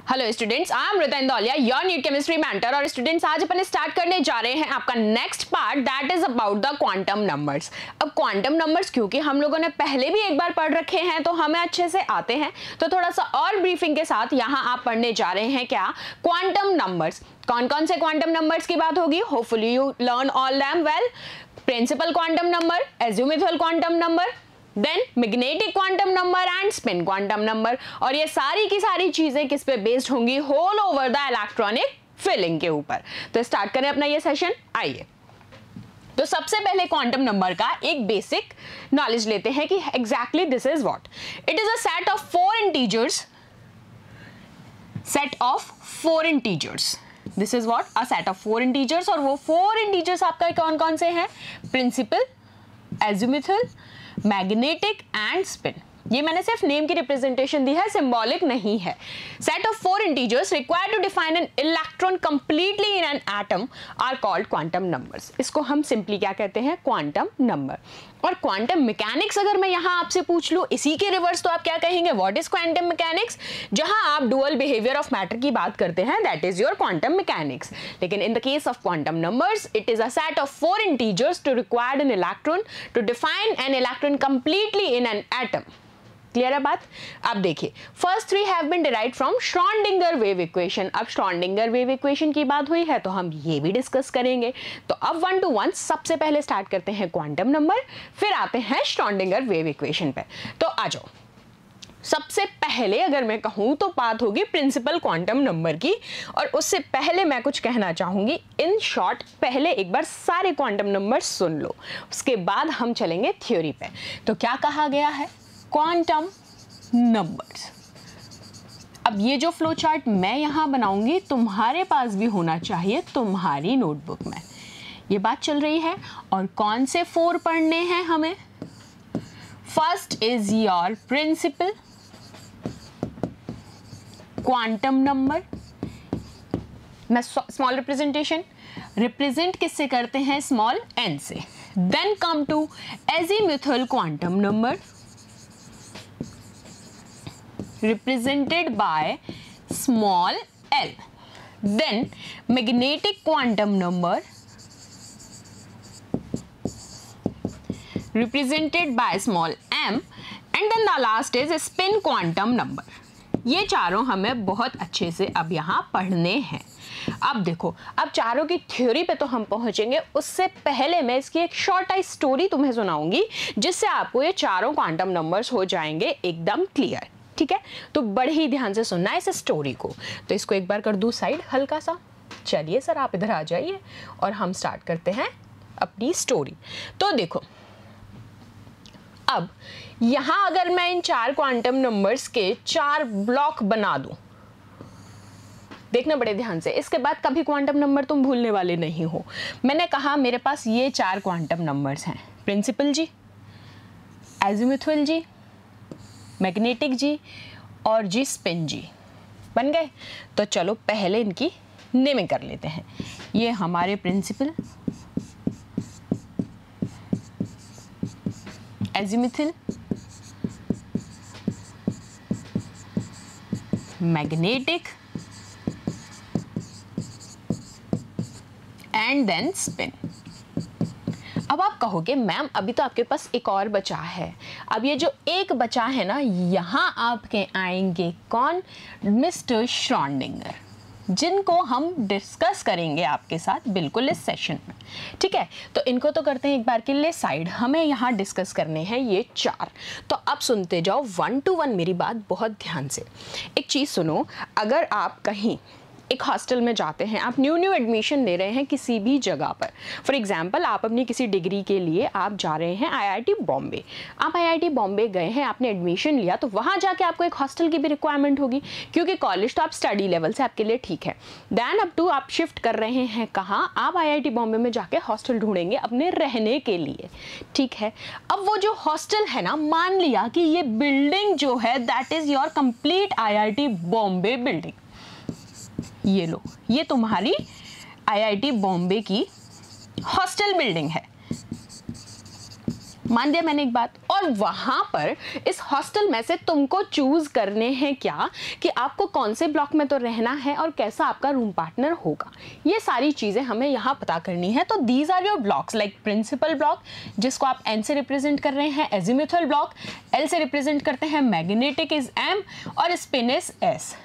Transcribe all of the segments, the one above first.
Hello students, I am Rita Indoliya, your NEET chemistry mentor. और students, आज अपन स्टार्ट करने जा रहे हैं आपका next part, that is about the quantum numbers. अब क्वांटम नंबर्स क्योंकि हम लोगों ने पहले भी एक बार पढ़ रखे हैं तो हमें अच्छे से आते हैं, तो थोड़ा सा और ब्रीफिंग के साथ यहाँ आप पढ़ने जा रहे हैं क्या, क्वांटम नंबर्स। कौन कौन से क्वांटम नंबर्स की बात होगी? Hopefully you learn all them well. Principal quantum number, azimuthal quantum number, then magnetic quantum number and spin quantum number. और ये सारी की सारी चीजें किस पे बेस्ड होंगी? Whole over the electronic filling के ऊपर। तो स्टार्ट करें अपना ये सेशन, आइए। तो सबसे पहले क्वांटम नंबर का एक बेसिक नॉलेज लेते हैं कि exactly this is what. It is a set of four integers. This is what, a set of four integers. और वो फोर इंटीजर्स आपका कौन कौन से हैं? Principal, azimuthal, magnetic and spin. ये मैंने सिर्फ नेम की रिप्रेजेंटेशन दी है, सिंबॉलिक नहीं है। Set of four integers required to define an electron completely in an atom are called quantum numbers. इसको हम सिंपली क्या कहते हैं? Quantum number. और क्वांटम मैकेनिक्स अगर मैं यहां आपसे पूछ लूं इसी के रिवर्स, तो आप क्या कहेंगे? What is quantum mechanics? जहां आप डुअल बिहेवियर ऑफ मैटर की बात करते हैं, that is your quantum mechanics. लेकिन in the case of quantum numbers, it is a set of four integers to required an electron to define an electron completely in an atom. Clear है बात? अब देखिए, first three have been derived from Schrodinger wave equation. अब Schrodinger wave equation की बात हुई है तो हम ये भी डिस्कस करेंगे। तो अब 1 to 1 सबसे पहले स्टार्ट करते हैं क्वांटम नंबर, फिर आते हैं श्रोडिंगर वेव इक्वेशन पे। तो आ जाओ। सबसे पहले अगर मैं कहूं तो बात होगी प्रिंसिपल क्वांटम नंबर की। और उससे पहले मैं कुछ कहना चाहूंगी इन शॉर्ट। पहले एक बार सारे क्वांटम नंबर सुन लो, उसके बाद हम चलेंगे थ्योरी पे। तो क्या कहा गया है? Quantum numbers. अब ये जो फ्लो चार्ट मैं यहां बनाऊंगी तुम्हारे पास भी होना चाहिए तुम्हारी नोटबुक में। ये बात चल रही है। और कौन से फोर पढ़ने हैं हमें? First is your principal quantum number. मैं स्मॉल रिप्रेजेंटेशन रिप्रेजेंट किससे करते हैं? स्मॉल n से। Then come to azimuthal quantum number represented by small l. Then magnetic quantum number represented by small m. And then the last is spin quantum number. ये चारों हमें बहुत अच्छे से अब यहाँ पढ़ने हैं। अब देखो, अब चारों की थ्योरी पे तो हम पहुंचेंगे, उससे पहले मैं इसकी एक शॉर्ट आई स्टोरी तुम्हें सुनाऊंगी जिससे आपको ये चारों क्वांटम नंबर्स हो जाएंगे एकदम क्लियर। ठीक है, तो बड़े ही ध्यान से सुनना है इस स्टोरी को। तो इसको एक बार कर दूं साइड हल्का सा। चलिए सर, आप इधर आ जाइए और हम स्टार्ट करते हैं अपनी स्टोरी। तो देखो, अब यहां अगर मैं इन चार क्वांटम नंबर्स के चार ब्लॉक बना दूं, देखना बड़े ध्यान से, इसके बाद कभी क्वांटम नंबर तुम भूलने वाले नहीं हो। मैंने कहा मेरे पास ये चार क्वांटम नंबर्स हैं, प्रिंसिपल जी, एजीमुथल जी, मैग्नेटिक जी और जी स्पिन जी। बन गए? तो चलो पहले इनकी नेमिंग कर लेते हैं। ये हमारे principal, azimuthal, magnetic and then spin. अब आप कहोगे मैम अभी तो आपके पास एक और बचा है। अब ये जो एक बचा है ना, यहाँ आपके आएंगे कौन? मिस्टर श्रोडिंगर, जिनको हम डिस्कस करेंगे आपके साथ बिल्कुल इस सेशन में। ठीक है, तो इनको तो करते हैं एक बार के लिए साइड, हमें यहाँ डिस्कस करने हैं ये चार। तो अब सुनते जाओ 1 to 1 मेरी बात बहुत ध्यान से। एक चीज़ सुनो, अगर आप कहीं एक हॉस्टल में जाते हैं, आप न्यू एडमिशन ले रहे हैं किसी भी जगह पर, फॉर एग्जांपल आप अपनी किसी डिग्री के लिए आप जा रहे हैं आईआईटी बॉम्बे। आप आईआईटी बॉम्बे गए हैं, आपने एडमिशन लिया, तो वहाँ जाके आपको एक हॉस्टल की भी रिक्वायरमेंट होगी, क्योंकि कॉलेज तो आप स्टडी लेवल से आपके लिए ठीक है। देन अप टू आप शिफ्ट कर रहे हैं कहाँ? आप आईआईटी बॉम्बे में जाके हॉस्टल ढूंढेंगे अपने रहने के लिए। ठीक है, अब वो जो हॉस्टल है ना, मान लिया कि ये बिल्डिंग जो है that is your complete IIT Bombay building. ये लो, ये तुम्हारी आईआईटी बॉम्बे की हॉस्टल बिल्डिंग है। मान दिया मैंने एक बात। और वहां पर इस हॉस्टल में से तुमको चूज करने हैं क्या कि आपको कौन से ब्लॉक में तो रहना है और कैसा आपका रूम पार्टनर होगा, ये सारी चीजें हमें यहाँ पता करनी है। तो these are your blocks, like principal block जिसको आप एन से रिप्रेजेंट कर रहे हैं, एजिमुथल ब्लॉक एल से रिप्रेजेंट करते हैं, मैग्नेटिक इज एम और स्पिन इज एस।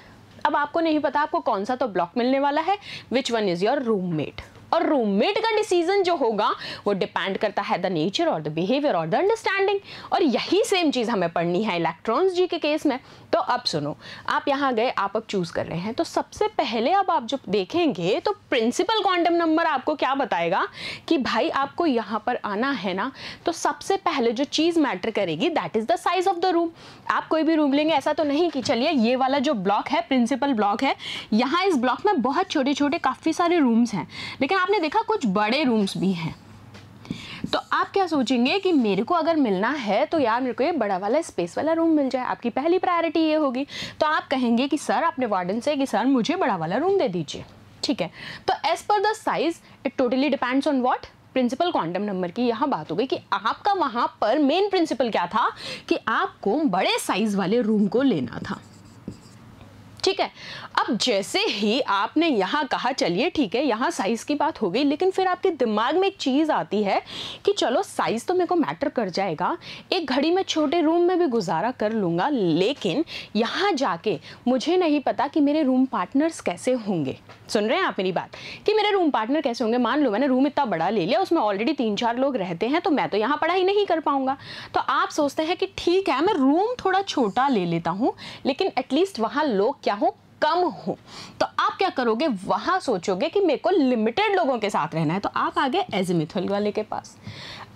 अब आपको नहीं पता आपको कौन सा तो ब्लॉक मिलने वाला है, which one is your roommate. और रूममेट का डिसीजन जो होगा वो डिपेंड करता है द नेचर और द बिहेवियर और द अंडरस्टैंडिंग। और यही सेम चीज हमें पढ़नी है इलेक्ट्रॉन्स जी के केस में। तो अब सुनो, आप यहाँ गए, आप अब चूज कर रहे हैं, तो सबसे पहले अब आप जब देखेंगे तो प्रिंसिपल क्वांटम नंबर आपको क्या बताएगा कि भाई आपको यहाँ पर आना है ना, तो सबसे पहले जो चीज मैटर करेगी that is the size of the room. आप कोई भी रूम लेंगे, ऐसा तो नहीं कि चलिए ये वाला जो ब्लॉक है प्रिंसिपल ब्लॉक है, यहाँ इस ब्लॉक में बहुत छोटे छोटे काफी सारे रूम्स हैं, लेकिन आपने देखा कुछ बड़े रूम्स भी हैं। तो आप क्या सोचेंगे कि मेरे को अगर मिलना है तो यार मेरे को ये बड़ा वाला स्पेस वाला रूम मिल जाए, आपकी पहली प्रायोरिटी ये होगी। तो आप कहेंगे कि सर, अपने वार्डन से कि सर मुझे बड़ा वाला रूम दे दीजिए, ठीक है। तो as per the size it totally depends on what, principal quantum number की यहाँ बात हो गई कि आपका वहां पर मेन प्रिंसिपल क्या था कि आपको बड़े साइज वाले रूम को लेना था, ठीक है। अब जैसे ही आपने यहाँ कहा चलिए ठीक है, यहाँ साइज की बात हो गई, लेकिन फिर आपके दिमाग में एक चीज आती है कि चलो साइज तो मेरे को मैटर कर जाएगा, एक घड़ी में छोटे रूम में भी गुजारा कर लूंगा, लेकिन यहाँ जाके मुझे नहीं पता कि मेरे रूम पार्टनर्स कैसे होंगे। सुन रहे हैं आप मेरी बात कि मेरे रूम पार्टनर कैसे होंगे। मान लो मैंने रूम इतना बड़ा ले लिया, उसमें ऑलरेडी 3-4 लोग रहते हैं, तो मैं तो यहाँ पढ़ाई नहीं कर पाऊंगा। तो आप सोचते हैं कि ठीक है मैं रूम थोड़ा छोटा ले लेता हूँ, लेकिन एटलीस्ट वहां लोग क्या हो, कम हो। तो आप क्या करोगे, वहां सोचोगे कि मेरे को लिमिटेड लोगों के साथ रहना है, तो आप आ गए एजिमुथल वाले के पास।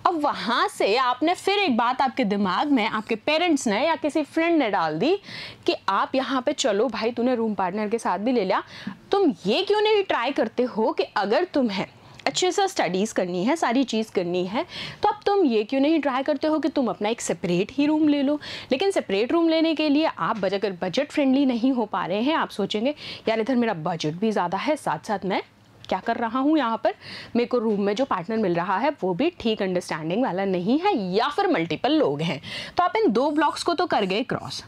अब वहां से आपने फिर एक बात आपके दिमाग में आपके पेरेंट्स ने या किसी फ्रेंड ने डाल दी कि आप यहाँ पे चलो भाई, तूने रूम पार्टनर के साथ भी ले लिया, तुम ये क्यों नहीं ट्राई करते हो कि अगर तुम्हें अच्छे से स्टडीज़ करनी है, सारी चीज़ करनी है, तो अब तुम ये क्यों नहीं ट्राई करते हो कि तुम अपना एक सेपरेट ही रूम ले लो। लेकिन सेपरेट रूम लेने के लिए आप अगर बजट फ्रेंडली नहीं हो पा रहे हैं, आप सोचेंगे यार इधर मेरा बजट भी ज़्यादा है, साथ साथ मैं क्या कर रहा हूँ यहाँ पर, मेरे को रूम में जो पार्टनर मिल रहा है वो भी ठीक अंडरस्टैंडिंग वाला नहीं है, या फिर मल्टीपल लोग हैं। तो आप इन 2 ब्लॉक्स को तो कर गए क्रॉस।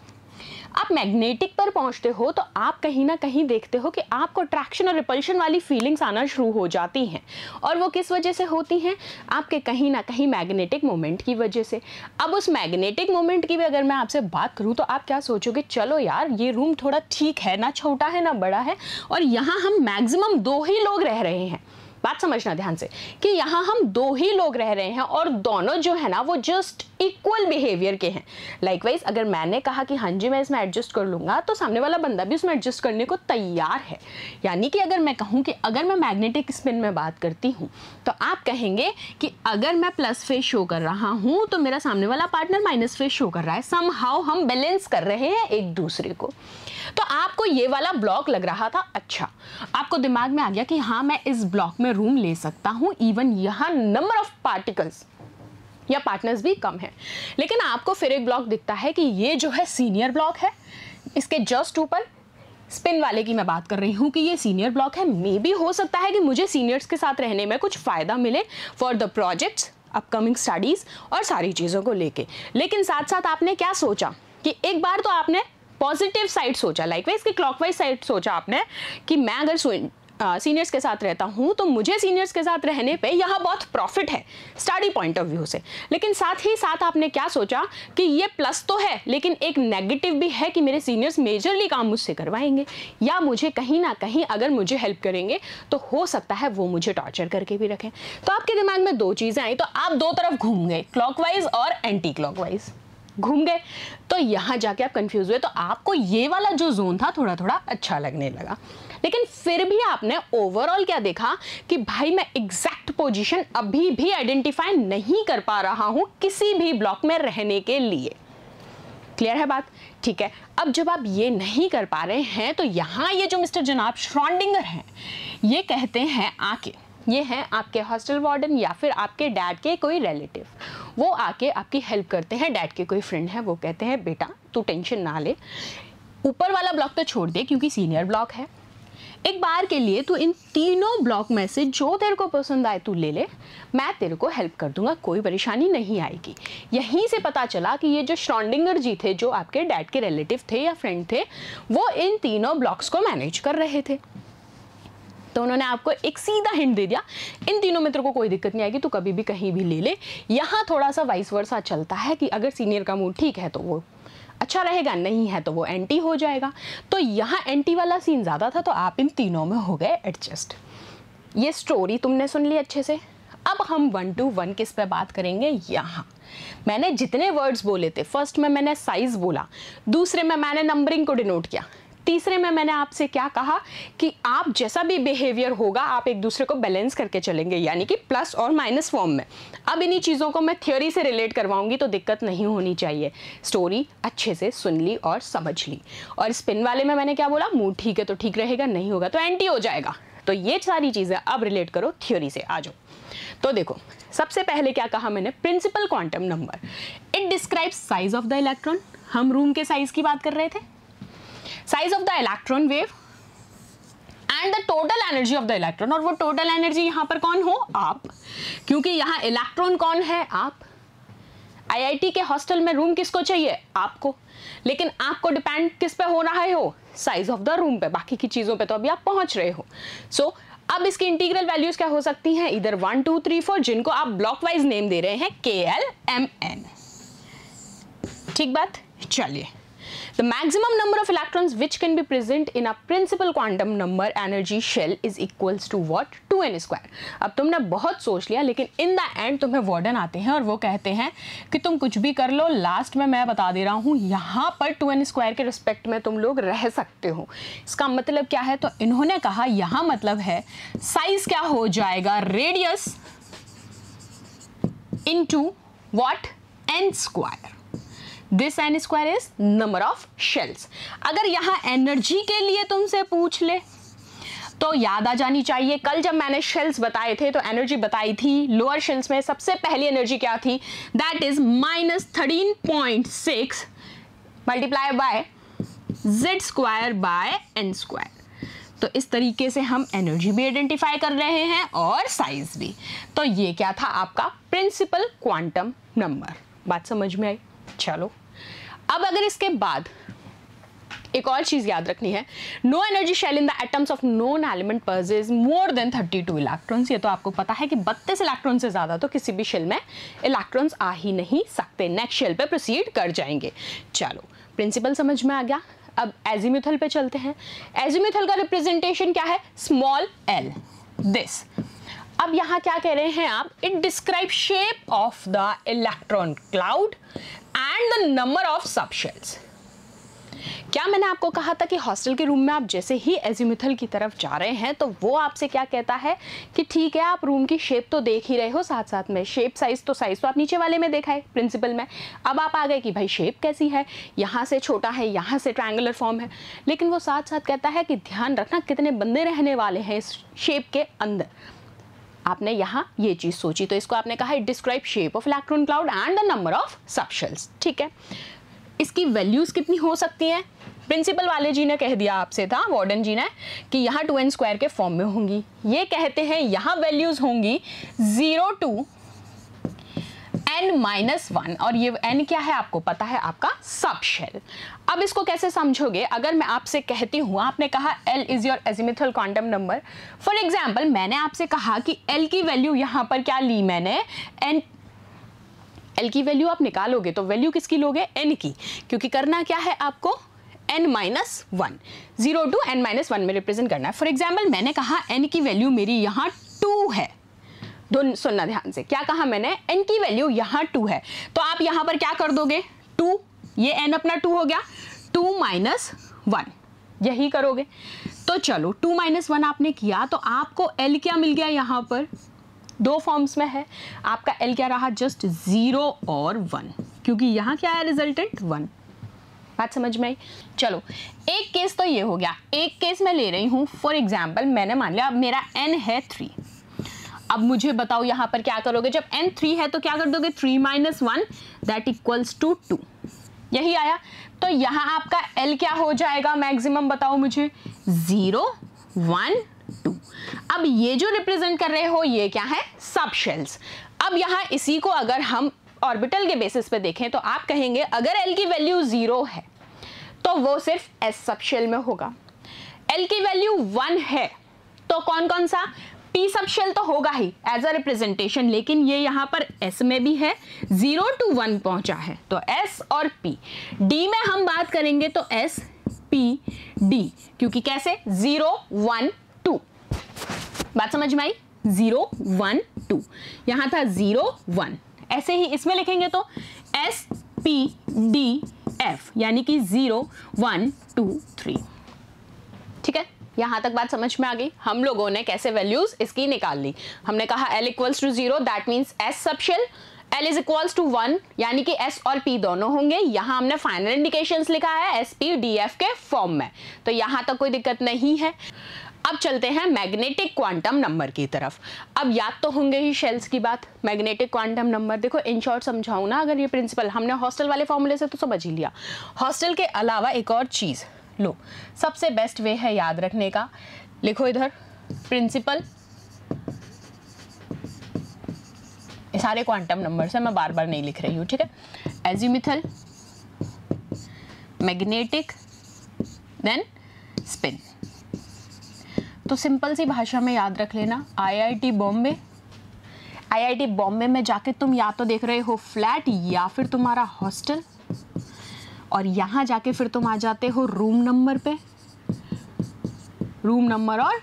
आप मैग्नेटिक पर पहुंचते हो तो आप कहीं ना कहीं देखते हो कि आपको अट्रैक्शन और रिपल्शन वाली फीलिंग्स आना शुरू हो जाती हैं, और वो किस वजह से होती हैं, आपके कहीं ना कहीं मैग्नेटिक मोमेंट की वजह से। अब उस मैग्नेटिक मोमेंट की भी अगर मैं आपसे बात करूं तो आप क्या सोचोगे, चलो यार ये रूम थोड़ा ठीक है, ना छोटा है ना बड़ा है, और यहाँ हम मैक्सिमम 2 ही लोग रह रहे हैं। बात समझना ध्यान से कि यहाँ हम 2 ही लोग रह रहे हैं और दोनों जो है ना वो जस्ट इक्वल बिहेवियर के हैं। लाइकवाइज अगर मैंने कहा कि हाँ जी मैं इसमें एडजस्ट कर लूंगा, तो सामने वाला बंदा भी उसमें एडजस्ट करने को तैयार है। यानी कि अगर मैं कहूँ कि अगर मैं मैग्नेटिक स्पिन में बात करती हूँ तो आप कहेंगे कि अगर मैं प्लस फेज शो कर रहा हूँ तो मेरा सामने वाला पार्टनर माइनस फेज शो कर रहा है, समहाउ हम बैलेंस कर रहे हैं एक दूसरे को। तो आपको ये वाला ब्लॉक लग रहा था अच्छा, आपको दिमाग में आ गया कि हाँ मैं इस ब्लॉक में रूम ले सकता हूँ, इवन यहाँ नंबर ऑफ पार्टिकल्स या पार्टनर्स भी कम है। लेकिन आपको फिर एक ब्लॉक दिखता है कि ये जो है सीनियर ब्लॉक है, इसके जस्ट ऊपर स्पिन वाले की मैं बात कर रही हूँ कि ये सीनियर ब्लॉक है। मे बी हो सकता है कि मुझे सीनियर्स के साथ रहने में कुछ फायदा मिले for the projects, upcoming studies और सारी चीज़ों को लेके। लेकिन साथ साथ आपने क्या सोचा कि एक बार तो आपने पॉजिटिव साइड सोचा, लाइकवाइज की क्लॉकवाइज साइड सोचा आपने कि मैं अगर सीनियर्स के साथ रहता हूं तो मुझे सीनियर्स के साथ रहने पे यहाँ बहुत प्रॉफिट है स्टडी पॉइंट ऑफ व्यू से। लेकिन साथ ही साथ आपने क्या सोचा कि ये प्लस तो है लेकिन एक नेगेटिव भी है कि मेरे सीनियर्स मेजरली काम मुझसे करवाएंगे, या मुझे कहीं ना कहीं अगर मुझे हेल्प करेंगे तो हो सकता है वो मुझे टॉर्चर करके भी रखें। तो आपके दिमाग में 2 चीज़ें आई, तो आप 2 तरफ घूम गए, क्लॉकवाइज और एंटी क्लॉकवाइज घूम गए। तो यहाँ जाके आप कंफ्यूज हुए, तो आपको ये वाला जो जोन था थोड़ा थोड़ा अच्छा लगने लगा। लेकिन फिर भी आपने ओवरऑल क्या देखा कि भाई मैं एग्जैक्ट पोजीशन अभी भी आइडेंटिफाई नहीं कर पा रहा हूं किसी भी ब्लॉक में रहने के लिए। क्लियर है बात? ठीक है। अब जब आप ये नहीं कर पा रहे हैं तो यहाँ ये जो मिस्टर जनाब श्रोडिंगर हैं ये कहते हैं आके, ये हैं आपके हॉस्टल वार्डन या फिर आपके डैड के कोई रिलेटिव, वो आके आपकी हेल्प करते हैं। डैड के कोई फ्रेंड है, वो कहते हैं बेटा तू टेंशन ना ले, ऊपर वाला ब्लॉक तो छोड़ दे क्योंकि सीनियर ब्लॉक है, एक बार के लिए तू इन तीनों ब्लॉक में से जो तेरे को पसंद आए तू ले ले, मैं तेरे को हेल्प कर दूंगा, कोई परेशानी नहीं आएगी। यहीं से पता चला कि ये जो श्रोडिंगर जी थे, जो आपके डैड के रिलेटिव थे या फ्रेंड थे, वो इन तीनों ब्लॉक्स को मैनेज कर रहे थे। तो उन्होंने आपको एक सीधा हिंट दे दिया, इन तीनों में तेरे को कोई दिक्कत नहीं आएगी, तू कभी भी कहीं भी ले ले। यहाँ थोड़ा सा वाइस वर्सा चलता है कि अगर सीनियर का मूड ठीक है तो वो अच्छा रहेगा, नहीं है तो वो एंटी हो जाएगा। तो यहाँ एंटी वाला सीन ज़्यादा था, तो आप इन तीनों में हो गए एडजस्ट। ये स्टोरी तुमने सुन ली अच्छे से। अब हम 1 to 1 किस पे बात करेंगे। यहाँ मैंने जितने वर्ड्स बोले थे, फर्स्ट में मैंने साइज बोला, दूसरे में मैंने नंबरिंग को डिनोट किया, तीसरे में मैंने आपसे क्या कहा कि आप जैसा भी बिहेवियर होगा आप एक दूसरे को बैलेंस करके चलेंगे, यानी कि प्लस और माइनस फॉर्म में। अब इन्हीं चीज़ों को मैं थ्योरी से रिलेट करवाऊंगी तो दिक्कत नहीं होनी चाहिए। स्टोरी अच्छे से सुन ली और समझ ली। और स्पिन वाले में मैंने क्या बोला, मूड ठीक है तो ठीक रहेगा, नहीं होगा तो एंटी हो जाएगा। तो ये सारी चीज़ें अब रिलेट करो थ्योरी से। आ जाओ। तो देखो, सबसे पहले क्या कहा मैंने, principal quantum number, it describes size of the electron. हम रूम के साइज की बात कर रहे थे, size of the electron wave and the total energy of the electron. और वो टोटल एनर्जी यहां पर कौन हो, आप, क्योंकि यहां इलेक्ट्रॉन कौन है, आप। आईआईटी के हॉस्टल में रूम किसको चाहिए, आपको, लेकिन आपको डिपेंड किस पे हो रहा है, हो साइज ऑफ द रूम पे, बाकी की चीजों पे तो अभी आप पहुंच रहे हो। सो अब इसकी इंटीग्रल वैल्यूज क्या हो सकती हैं, इधर 1 2 3 4, जिनको आप ब्लॉक वाइज नेम दे रहे हैं KLMN। ठीक बात, चलिए। The maximum number of electrons which can be present in a principal quantum number energy shell is equals to what, 2n square। अब तुमने बहुत सोच लिया, लेकिन इन द एंड तुम्हें वार्डन आते हैं और वो कहते हैं कि तुम कुछ भी कर लो, लास्ट में मैं बता दे रहा हूँ यहाँ पर 2n स्क्वायर के रिस्पेक्ट में तुम लोग रह सकते हो। इसका मतलब क्या है, तो इन्होंने कहा यहाँ मतलब है साइज क्या हो जाएगा, radius into what, n square. This n square is number of shells. अगर यहाँ एनर्जी के लिए तुमसे पूछ ले तो याद आ जानी चाहिए, कल जब मैंने शेल्स बताए थे तो एनर्जी बताई थी लोअर शेल्स में सबसे पहली एनर्जी क्या थी, that is -13.6 multiply by z square by n square. तो इस तरीके से हम एनर्जी भी आइडेंटिफाई कर रहे हैं और साइज भी। तो ये क्या था आपका प्रिंसिपल क्वांटम नंबर। बात समझ में आई। चलो, अब अगर इसके बाद एक और चीज याद रखनी है, no energy shell in the atoms of known element possess more than 32 electrons. ये तो आपको पता है कि 32 इलेक्ट्रॉन से ज्यादा तो किसी भी शेल में इलेक्ट्रॉन्स आ ही नहीं सकते। नेक्स्ट शेल पे प्रोसीड कर जाएंगे। चलो, प्रिंसिपल समझ में आ गया। अब एजीम्यूथल पे चलते हैं। एजीम्यूथल का रिप्रेजेंटेशन क्या है, स्मॉल l, दिस। अब यहाँ क्या कह रहे हैं आप, it describe shape of the electron cloud and the number of subshells. क्या मैंने आपको कहा था कि हॉस्टल के रूम में आप जैसे ही एजीम्यूथल की तरफ जा रहे हैं तो वो आपसे क्या कहता है कि ठीक है, आप रूम की शेप तो देख ही रहे हो, साथ साथ में शेप साइज तो आप नीचे वाले में देखा है प्रिंसिपल में। अब आप आ गए कि भाई शेप कैसी है, यहाँ से छोटा है, यहाँ से ट्रायंगुलर फॉर्म है, लेकिन वो साथ साथ कहता है कि ध्यान रखना कितने बंदे रहने वाले हैं इस शेप के अंदर। आपने यहाँ ये चीज सोची, तो इसको आपने कहा describe shape of electron cloud and the number of subshells. ठीक है, इसकी वैल्यूज कितनी हो सकती हैं, प्रिंसिपल वाले जी ने कह दिया आपसे था, वार्डन जी ने, कि यहाँ 2n स्क्वायर के फॉर्म में होंगी। ये कहते हैं यहाँ वैल्यूज होंगी 0 to n-1, और ये n क्या है आपको पता है, आपका सबशेल। अब इसको कैसे समझोगे, अगर मैं आपसे कहती हूँ, आपने कहा l is your azimuthal quantum number. For example मैंने आपसे कहा कि l की वैल्यू यहाँ पर क्या ली मैंने, n। l की वैल्यू आप निकालोगे तो वैल्यू किसकी लोगे, n की, क्योंकि करना क्या है आपको, n-1, 0 to n-1 में रिप्रेजेंट करना है। फॉर एग्जाम्पल मैंने कहा n की वैल्यू मेरी यहाँ 2 है। दोनों सुनना ध्यान से, क्या कहा मैंने, n की वैल्यू यहाँ 2 है, तो आप यहाँ पर क्या कर दोगे, 2, ये n अपना 2 हो गया, 2 - 1, यही करोगे। तो चलो 2 - 1 आपने किया तो आपको l क्या मिल गया, यहाँ पर 2 फॉर्म्स में है, आपका l क्या रहा, जस्ट 0 और 1, क्योंकि यहाँ क्या है रिजल्टेंट 1। बात समझ में आई। चलो, एक केस तो ये हो गया, एक केस मैं ले रही हूँ, फॉर एग्जाम्पल मैंने मान लिया अब मेरा n है 3। अब मुझे बताओ यहाँ पर क्या करोगे, जब n 3 है तो क्या कर दोगे, 3 - 1 दैट इक्वल्स टू 2, यही आया। तो यहाँ आपका l क्या हो जाएगा मैक्सिमम, बताओ मुझे, 0 1 2। अब ये जो रिप्रेजेंट कर रहे हो ये क्या है, सब शेल्स। अब यहाँ इसी को अगर हम ऑर्बिटल के बेसिस पे देखें तो आप कहेंगे अगर L की वैल्यू 0 है तो वो सिर्फ S सब शेल में होगा, L की वैल्यू 1 है तो कौन कौन सा, P सब शेल तो होगा ही एज अ रिप्रेजेंटेशन, लेकिन ये यहाँ पर S में भी है, 0 to 1 पहुंचा है तो S और P। D में हम बात करेंगे तो S P D, क्योंकि कैसे 0 1 2, बात समझ में आई, 0 1 2, यहाँ था 0 1, ऐसे ही इसमें लिखेंगे तो S P D F, यानी कि 0 1 2 3। ठीक है, यहां तक बात समझ में आ गई। हम लोगों ने कैसे वैल्यूज इसकी निकाल ली, हमने कहा L equals to 0 that means S sub shell, L is equals to 1 यानी कि S और P दोनों होंगे। यहां हमने फाइनल इंडिकेशंस लिखा है SP DF के फॉर्म में, तो यहां तक कोई दिक्कत नहीं है। अब चलते हैं मैग्नेटिक क्वांटम नंबर की तरफ। अब याद तो होंगे ही शेल्स की बात, मैग्नेटिक क्वांटम नंबर। देखो इन शॉर्ट समझाऊं ना, अगर ये प्रिंसिपल हमने हॉस्टल वाले फॉर्मूले से तो समझ ही लिया, हॉस्टल के अलावा एक और चीज लो, सबसे बेस्ट वे है याद रखने का, लिखो इधर प्रिंसिपल, सारे क्वांटम नंबर से मैं बार बार नहीं लिख रही हूं, ठीक है। Azimuthal, magnetic, then spin. तो सिंपल सी भाषा में याद रख लेना, आईआईटी बॉम्बे में जाके तुम या तो देख रहे हो फ्लैट या फिर तुम्हारा हॉस्टल, और यहाँ जाके फिर तुम आ जाते हो रूम नंबर पे, रूम नंबर और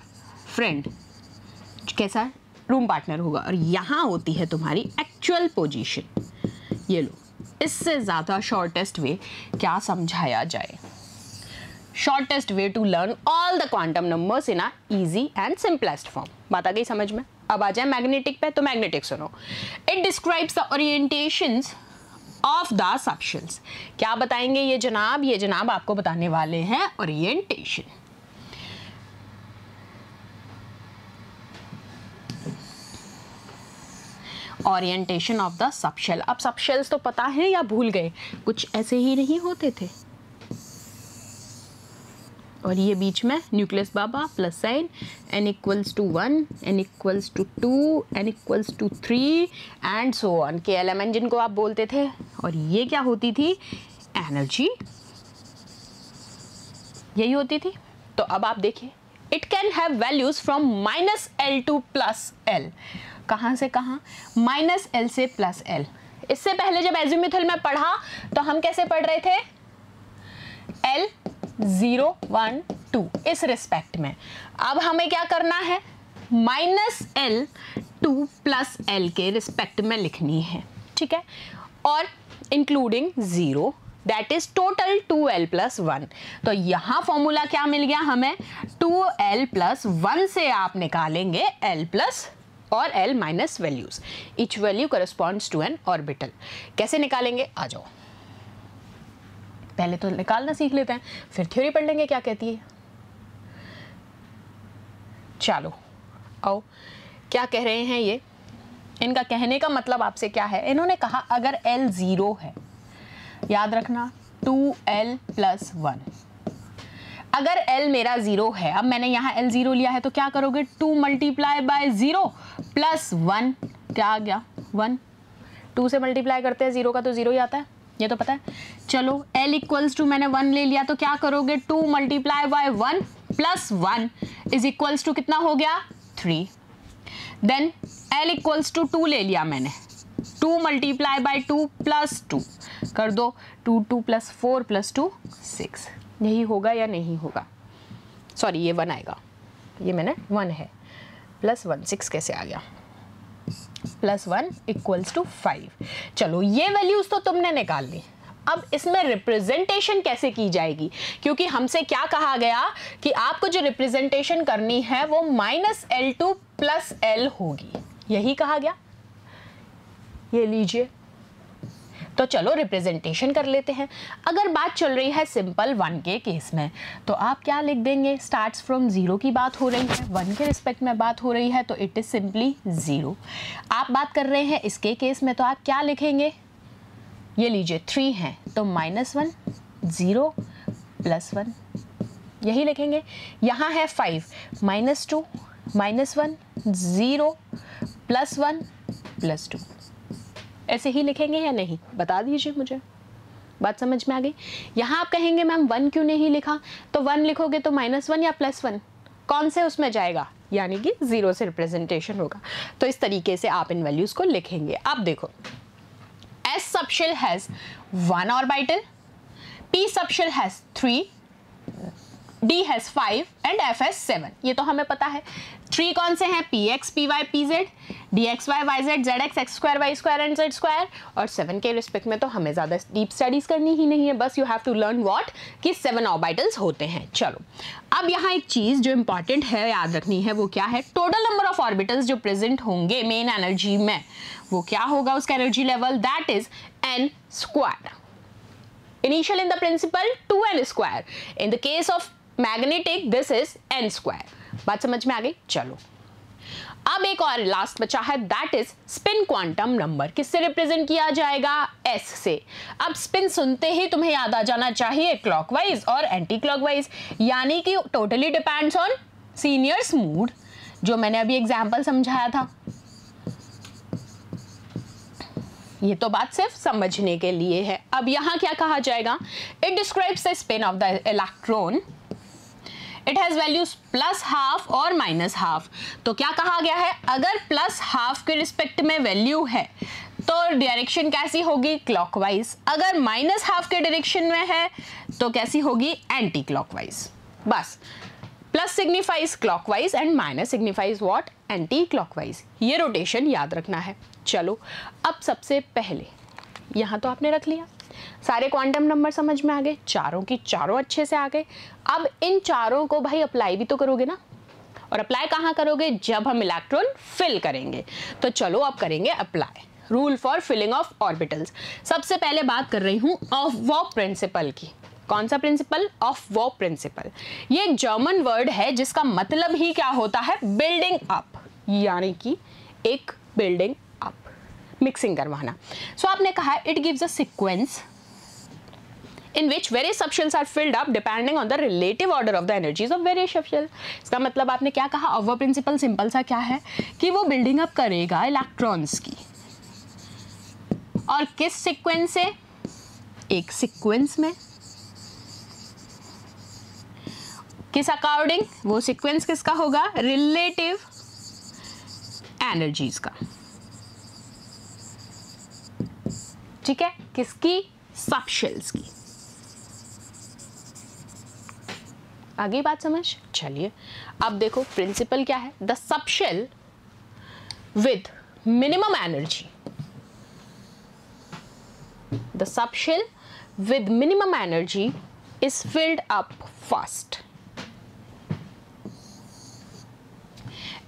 फ्रेंड कैसा है, रूम पार्टनर होगा, और यहाँ होती है तुम्हारी एक्चुअल पोजीशन। ये लो, इससे ज़्यादा शॉर्टेस्ट वे क्या समझाया जाए, shortest way to learn all the quantum numbers in a easy and simplest form. बात आ गई समझ में। अब आ जाए मैग्नेटिक पे, तो मैग्नेटिक सुनो, it describes the orientations of the subshells. क्या बताएंगे ये जनाब आपको बताने वाले हैं orientation. Orientation of the subshell. अब सबशेल्स तो पता है या भूल गए, कुछ ऐसे ही नहीं होते थे, और ये बीच में न्यूक्लियस बाबा plus sign, n equals to 1, n equals to 2, n equals to 3 and so on, KLMN जिनको आप बोलते थे। और ये क्या होती थी, एनर्जी, यही होती थी। तो अब आप देखिए, it can have values from -L to +L। कहाँ से कहाँ, -L से +L। इससे पहले जब एजीमुथल में पढ़ा तो हम कैसे पढ़ रहे थे, L 0 1 2 इस रिस्पेक्ट में। अब हमें क्या करना है, -L टू +L के रिस्पेक्ट में लिखनी है, ठीक है, और including 0 that is total 2L + 1। तो यहाँ फॉर्मूला क्या मिल गया हमें, 2L + 1 से आप निकालेंगे L प्लस और L minus values, each value corresponds to an orbital. कैसे निकालेंगे, आ जाओ, पहले तो निकालना सीख लेते हैं, फिर थ्योरी पढ़ लेंगे क्या कहती है। चलो आओ, क्या कह रहे हैं ये, इनका कहने का मतलब आपसे क्या है, इन्होंने कहा अगर L 0 है, याद रखना 2L + 1, अगर L मेरा 0 है, अब मैंने यहाँ L 0 लिया है तो क्या करोगे, 2 × 0 + 1, क्या आ गया 1, 2 से मल्टीप्लाई करते हैं 0 का तो 0 ही आता है, ये तो पता है। चलो L इक्वल्स टू मैंने 1 ले लिया तो क्या करोगे, 2 × 1 + 1 इज इक्वल्स टू कितना हो गया 3। देन L इक्वल्स टू 2 ले लिया मैंने, 2 × 2 + 2 कर दो, 2 2 + 4 + 2 6। यही होगा या नहीं होगा, सॉरी ये 1 आएगा, ये मैंने 1 है, +1 6 कैसे आ गया, +1 = 5। चलो ये वैल्यूज तो तुमने निकाल ली, अब इसमें रिप्रेजेंटेशन कैसे की जाएगी, क्योंकि हमसे क्या कहा गया कि आपको जो रिप्रेजेंटेशन करनी है वो -L टू +L होगी, यही कहा गया। ये लीजिए, तो चलो रिप्रेजेंटेशन कर लेते हैं। अगर बात चल रही है सिंपल 1 के केस में तो आप क्या लिख देंगे, स्टार्ट्स फ्रॉम 0 की बात हो रही है, 1 के रिस्पेक्ट में बात हो रही है तो इट इज सिंपली 0। आप बात कर रहे हैं इसके केस में तो आप क्या लिखेंगे, ये लीजिए 3 है तो -1 0 +1, यही लिखेंगे। यहाँ है 5 -2 -1 0 +1 +2, ऐसे ही लिखेंगे या नहीं, बता दीजिए मुझे। बात समझ में आ गई? यहाँ आप कहेंगे मैम 1 क्यों नहीं लिखा, तो 1 लिखोगे तो -1 या +1 कौन से उसमें जाएगा, यानी कि 0 से रिप्रेजेंटेशन होगा। तो इस तरीके से आप इन वैल्यूज को लिखेंगे। अब देखो, S subshell has 1 orbital, P subshell has 3, D has 5 and F has 7। ये तो हमें पता है। 3 कौन से हैं? Px, Py, Pz, Dxy, Yz, Zx, x square, y square and z square. और 7 के रिस्पेक्ट में तो हमें ज़्यादा डीप स्टडीज करनी ही नहीं है, बस you have to learn what कि 7 ऑर्बिटल्स होते हैं। चलो, अब यहाँ एक चीज़ जो इंपॉर्टेंट है याद रखनी है, वो क्या है? टोटल नंबर ऑफ ऑर्बिटल्स जो प्रेजेंट होंगे मेन एनर्जी में, वो क्या होगा उसका energy level? That is n square. Initial in the principle 2n square. In the case of magnetic this is n square। बात समझ में आ गई? चलो, अब एक और लास्ट बचा है, that is spin quantum number. किससे रिप्रेजेंट किया जाएगा? s से। अब स्पिन सुनते ही तुम्हें याद आ जाना चाहिए क्लॉकवाइज और एंटी क्लॉकवाइज, यानी कि totally depends on seniors mood, जो मैंने अभी एग्जाम्पल समझाया था। ये तो बात सिर्फ समझने के लिए है। अब यहाँ क्या कहा जाएगा? It describes the spin off the electron, it has values +½ और -½ तो क्या कहा गया है? अगर +½ के रिस्पेक्ट में वैल्यू है तो डायरेक्शन कैसी होगी? क्लॉकवाइज। अगर -½ के डायरेक्शन में है तो कैसी होगी? Anti clockwise. बस, plus signifies clockwise and minus signifies what? Anti clockwise. ये रोटेशन याद रखना है। चलो, अब सबसे पहले यहाँ तो आपने रख लिया, सारे क्वांटम नंबर समझ में आ गए, चारों की चारों अच्छे से आ गए। अब इन चारों को भाई अप्लाई भी तो करोगे ना, और अप्लाई कहाँ करोगे? जब हम इलेक्ट्रॉन फिल करेंगे। तो चलो अब करेंगे apply. Rule for filling of orbitals. सबसे पहले बात कर रही हूँ ऑफ वॉ प्रिंसिपल की। कौन सा प्रिंसिपल? Of Waugh principal. ये एक जर्मन वर्ड है जिसका मतलब ही क्या होता है? बिल्डिंग अप, यानी कि एक बिल्डिंग अप, मिक्सिंग करवाना। सो आपने कहा it gives a sequence in which various subshells are filled up depending on the relative order of the energies of various subshell। इसका मतलब आपने क्या कहा? ऑफ वॉ प्रिंसिपल सिंपल सा क्या है कि वो बिल्डिंग अप करेगा इलेक्ट्रॉन्स की, और किस सीक्वेंस से? एक सीक्वेंस में। किस अकॉर्डिंग? वो सीक्वेंस किसका होगा? रिलेटिव एनर्जीज का। ठीक है, किसकी? सबशेल्स की। आगे बात समझ? चलिए, अब देखो प्रिंसिपल क्या है? The subshell with minimum energy, the subshell with minimum energy is filled up first,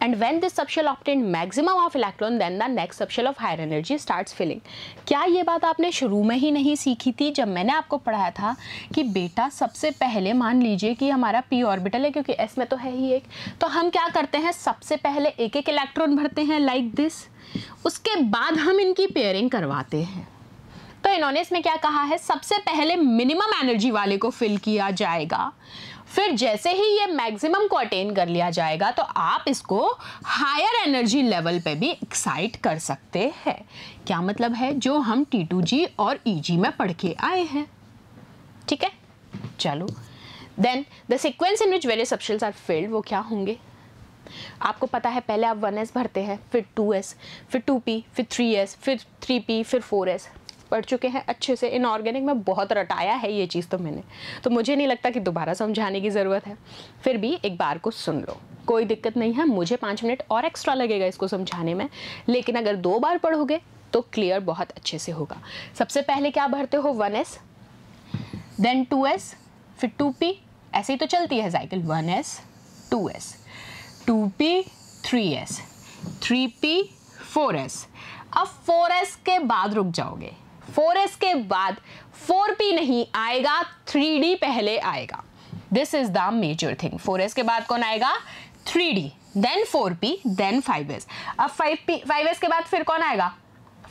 and when this subshell obtained maximum of electron then the next subshell of higher energy starts filling। क्या ये बात आपने शुरू में ही नहीं सीखी थी जब मैंने आपको पढ़ाया था कि बेटा सबसे पहले मान लीजिए कि हमारा p ऑर्बिटल है, क्योंकि s में तो है ही एक, तो हम क्या करते हैं? सबसे पहले एक एक इलेक्ट्रॉन भरते हैं लाइक दिस, उसके बाद हम इनकी पेयरिंग करवाते हैं। तो इन्होंने इसमें क्या कहा है? सबसे पहले मिनिमम एनर्जी वाले को फिल किया जाएगा, फिर जैसे ही ये मैक्सिमम को अटेन कर लिया जाएगा तो आप इसको हायर एनर्जी लेवल पे भी एक्साइट कर सकते हैं। क्या मतलब है? जो हम T2G और EG में पढ़ के आए हैं। ठीक है, चलो, then the sequence in which various subshells are filled, वो क्या होंगे? आपको पता है, पहले आप 1s भरते हैं, फिर 2s, फिर 2p, फिर 3s, फिर 3p, फिर 4s। पढ़ चुके हैं अच्छे से। इनऑर्गेनिक में बहुत रटाया है ये चीज़ तो मैंने, तो मुझे नहीं लगता कि दोबारा समझाने की ज़रूरत है। फिर भी एक बार को सुन लो, कोई दिक्कत नहीं है। मुझे 5 मिनट और एक्स्ट्रा लगेगा इसको समझाने में, लेकिन अगर 2 बार पढ़ोगे तो क्लियर बहुत अच्छे से होगा। सबसे पहले क्या भरते हो? 1s, देन 2s, फिर 2p, ऐसे ही तो चलती है cycle. 1s, 2s, 2p, 3s, 3p, 4s। अब 4s के बाद रुक जाओगे, 4s के बाद 4p नहीं आएगा, 3d पहले आएगा। This is the major thing. 4s के बाद कौन आएगा? 3d, then 4p, then 5s। अब 5s के बाद फिर कौन आएगा?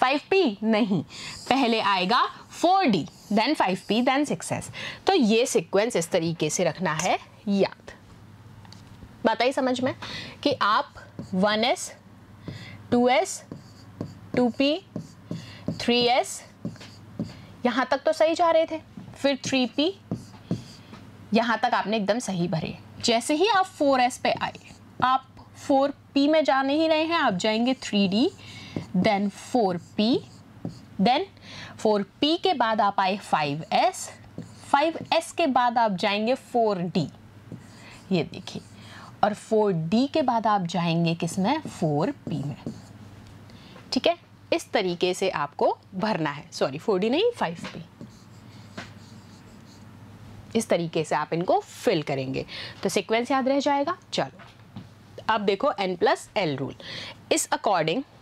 5p नहीं, पहले आएगा 4d then 5p then 6s। तो ये सीक्वेंस इस तरीके से रखना है याद। बात आई समझ में कि आप 1s 2s 2p 3s यहाँ तक तो सही जा रहे थे, फिर 3p यहाँ तक आपने एकदम सही भरे। जैसे ही आप 4s पे आए, आप 4p में जा नहीं रहे हैं, आप जाएंगे 3d then 4p then 4p के बाद आप आए 5s, 5s के बाद आप जाएंगे 4d, ये देखिए, और 4d के बाद आप जाएंगे किस में, 4p में। ठीक है, इस तरीके से आपको भरना है, सॉरी 4d नहीं 5p, इस तरीके से आप इनको फिल करेंगे तो सीक्वेंस याद रह जाएगा। चलो अब देखो n+l रूल इस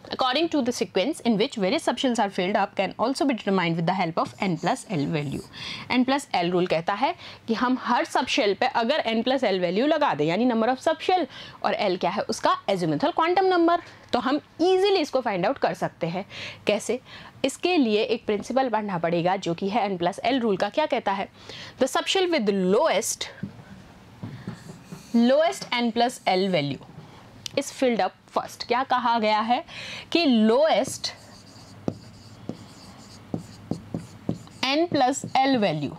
according to the sequence in which various subshells are filled up can also be determined with the help of n+l value। n+l rule कहता है कि हम हर सबशेल पे अगर n+l वैल्यू लगा दें, यानी नंबर ऑफ सबशेल, और l क्या है उसका एजिमुथल क्वांटम नंबर, तो हम इजीली इसको फाइंड आउट कर सकते हैं। कैसे? इसके लिए एक प्रिंसिपल पढ़ना पड़ेगा जो कि है n+l रूल का। क्या कहता है? The subshell with lowest n+l value is filled up first. क्या कहा गया है कि लोएस्ट n+l वैल्यू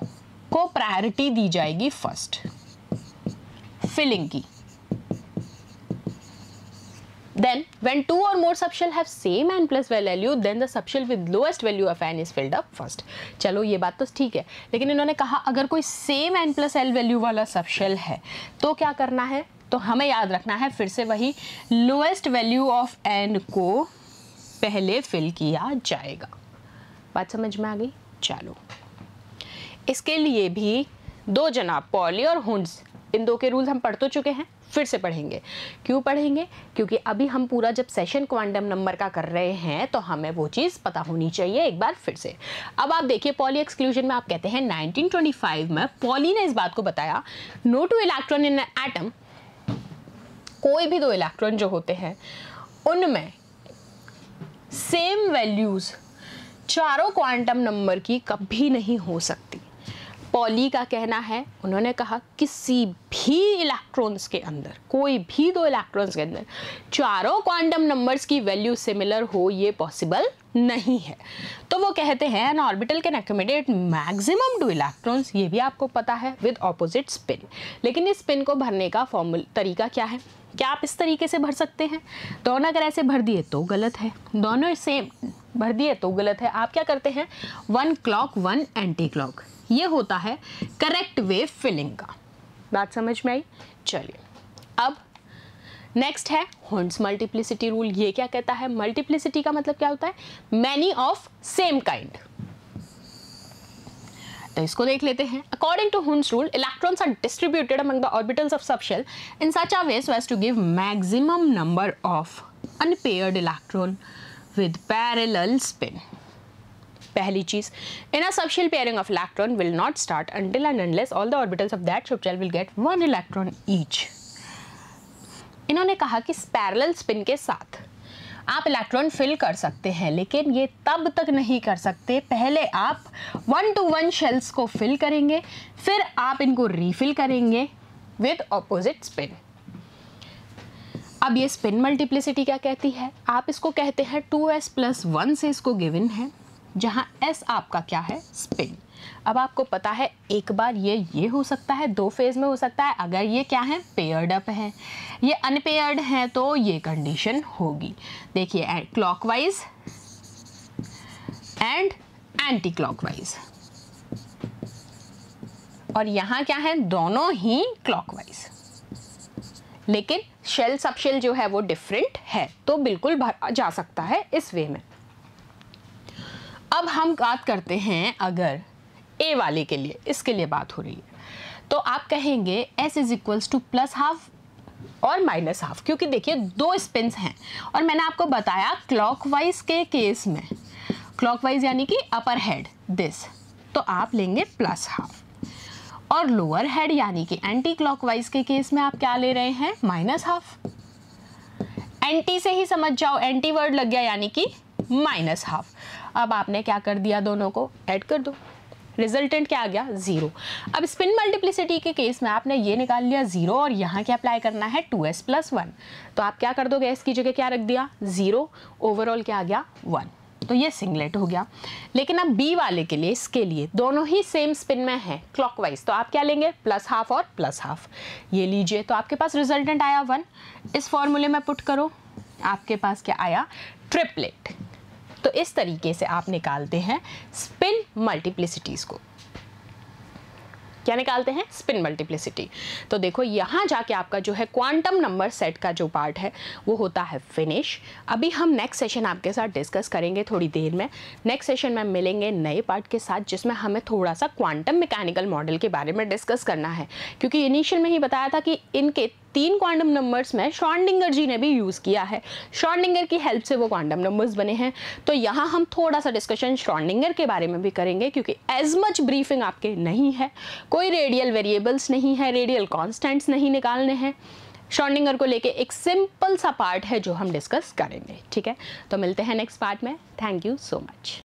को प्रायोरिटी दी जाएगी फर्स्ट फिलिंग की। Then when two or more subshell have same n+l value, then the subshell with lowest value of n is filled up first। चलो ये बात तो ठीक है, लेकिन इन्होंने कहा अगर कोई सेम n+l वैल्यू वाला सबशेल है तो क्या करना है? तो हमें याद रखना है फिर से वही, लोएस्ट वैल्यू ऑफ n को पहले फिल किया जाएगा। बात समझ में आ गई? चलो इसके लिए भी दो जनाब पॉली और हुंड्स, इन दो के रूल्स हम पढ़ तो चुके हैं, फिर से पढ़ेंगे। क्यों पढ़ेंगे? क्योंकि अभी हम पूरा जब सेशन क्वांटम नंबर का कर रहे हैं तो हमें वो चीज़ पता होनी चाहिए एक बार फिर से। अब आप देखिए पॉली एक्सक्लूजन में आप कहते हैं 1925 में पॉली ने इस बात को बताया, no two electron in atom, कोई भी दो इलेक्ट्रॉन जो होते हैं उनमें सेम वैल्यूज चारों क्वांटम नंबर की कभी नहीं हो सकती। पॉली का कहना है, उन्होंने कहा किसी भी इलेक्ट्रॉन्स के अंदर, कोई भी दो इलेक्ट्रॉन्स के अंदर चारों क्वांटम नंबर्स की वैल्यू सिमिलर हो ये पॉसिबल नहीं है। तो वो कहते हैं N orbital can accommodate maximum 2 electrons, ये भी आपको पता है, विद ऑपोजिट स्पिन। लेकिन इस स्पिन को भरने का तरीका क्या है? क्या आप इस तरीके से भर सकते हैं? दोनों अगर ऐसे भर दिए तो गलत है, दोनों सेम भर दिए तो गलत है। आप क्या करते हैं? 1 क्लॉक 1 एंटी क्लॉक, ये होता है करेक्ट वे फिलिंग का। बात समझ में आई? चलिए अब नेक्स्ट है हुंड्स मल्टीप्लिसिटी रूल। ये क्या कहता है? मल्टीप्लिसिटी का मतलब क्या होता है? Many of same kind. तो इसको देख लेते हैं। According to Hund's rule, electrons are distributed among the orbitals of subshell in such a way so as to give maximum number of unpaired electron with parallel spin. पहली चीज, in a subshell pairing of electron will not start until and unless all the orbitals of that subshell will get 1 electron each। इन्होंने कहा कि parallel spin के साथ आप electron fill कर सकते हैं, लेकिन ये तब तक नहीं कर सकते, पहले आप 1 to 1 शेल्स को फिल करेंगे, फिर आप इनको रीफिल करेंगे विद ऑपोजिट स्पिन। अब ये स्पिन मल्टीप्लिसिटी क्या कहती है? आप इसको कहते हैं 2s+1 से इसको गिवन है, जहां s आपका क्या है? स्पिन। अब आपको पता है एक बार ये हो सकता है, 2 फेज में हो सकता है। अगर ये क्या है? पेयर्ड अप है, ये अनपेयर्ड है, तो ये कंडीशन होगी। देखिए क्लॉकवाइज एंड एंटी क्लॉकवाइज, और यहाँ क्या है? दोनों ही क्लॉकवाइज, लेकिन शेल सबशेल जो है वो डिफरेंट है, तो बिल्कुल भरा जा सकता है इस वे में। अब हम बात करते हैं अगर ए वाले के लिए, इसके लिए बात हो रही है, तो आप कहेंगे s इज इक्वल्स टू +½ और -½ क्योंकि देखिए 2 स्पिन्स हैं और मैंने आपको बताया क्लॉकवाइज के केस में, क्लॉकवाइज यानी कि अपर हेड दिस, तो आप लेंगे +½ और लोअर हेड यानी कि एंटी क्लॉकवाइज के केस में आप क्या ले रहे हैं? -½ एंटी से ही समझ जाओ, एंटी वर्ड लग गया यानी कि माइनस हाफ। अब आपने क्या कर दिया, दोनों को ऐड कर दो, रिजल्टेंट क्या आ गया, 0। अब स्पिन मल्टीप्लिसिटी के केस में आपने ये निकाल लिया 0 और यहाँ क्या अप्लाई करना है 2s + 1, तो आप क्या कर दोगे, s की जगह क्या रख दिया 0, ओवरऑल क्या आ गया 1, तो ये सिंगलेट हो गया। लेकिन अब बी वाले के लिए, इसके लिए दोनों ही सेम स्पिन में है क्लॉकवाइज, तो आप क्या लेंगे +½ और +½ ये लीजिए, तो आपके पास रिजल्टेंट आया 1। इस फॉर्मूले में पुट करो, आपके पास क्या आया, ट्रिपलेट। तो इस तरीके से आप निकालते हैं स्पिन मल्टीप्लिसिटीज को। क्या निकालते हैं, स्पिन मल्टीप्लिसिटी। तो देखो यहाँ जाके आपका जो है क्वांटम नंबर सेट का जो पार्ट है वो होता है फिनिश। अभी हम नेक्स्ट सेशन आपके साथ डिस्कस करेंगे थोड़ी देर में। नेक्स्ट सेशन में मिलेंगे नए पार्ट के साथ जिसमें हमें थोड़ा सा क्वांटम मैकेनिकल मॉडल के बारे में डिस्कस करना है, क्योंकि इनिशियल में ही बताया था कि इनके 3 क्वांटम नंबर्स में श्रोडिंगर जी ने भी यूज़ किया है, श्रोडिंगर की हेल्प से वो क्वांटम नंबर्स बने हैं। तो यहाँ हम थोड़ा सा डिस्कशन श्रोडिंगर के बारे में भी करेंगे, क्योंकि एज मच ब्रीफिंग आपके नहीं है, कोई रेडियल वेरिएबल्स नहीं है, रेडियल कांस्टेंट्स नहीं निकालने हैं। श्रोडिंगर को लेके एक सिंपल सा पार्ट है जो हम डिस्कस करेंगे, ठीक है। तो मिलते हैं नेक्स्ट पार्ट में। Thank you so much.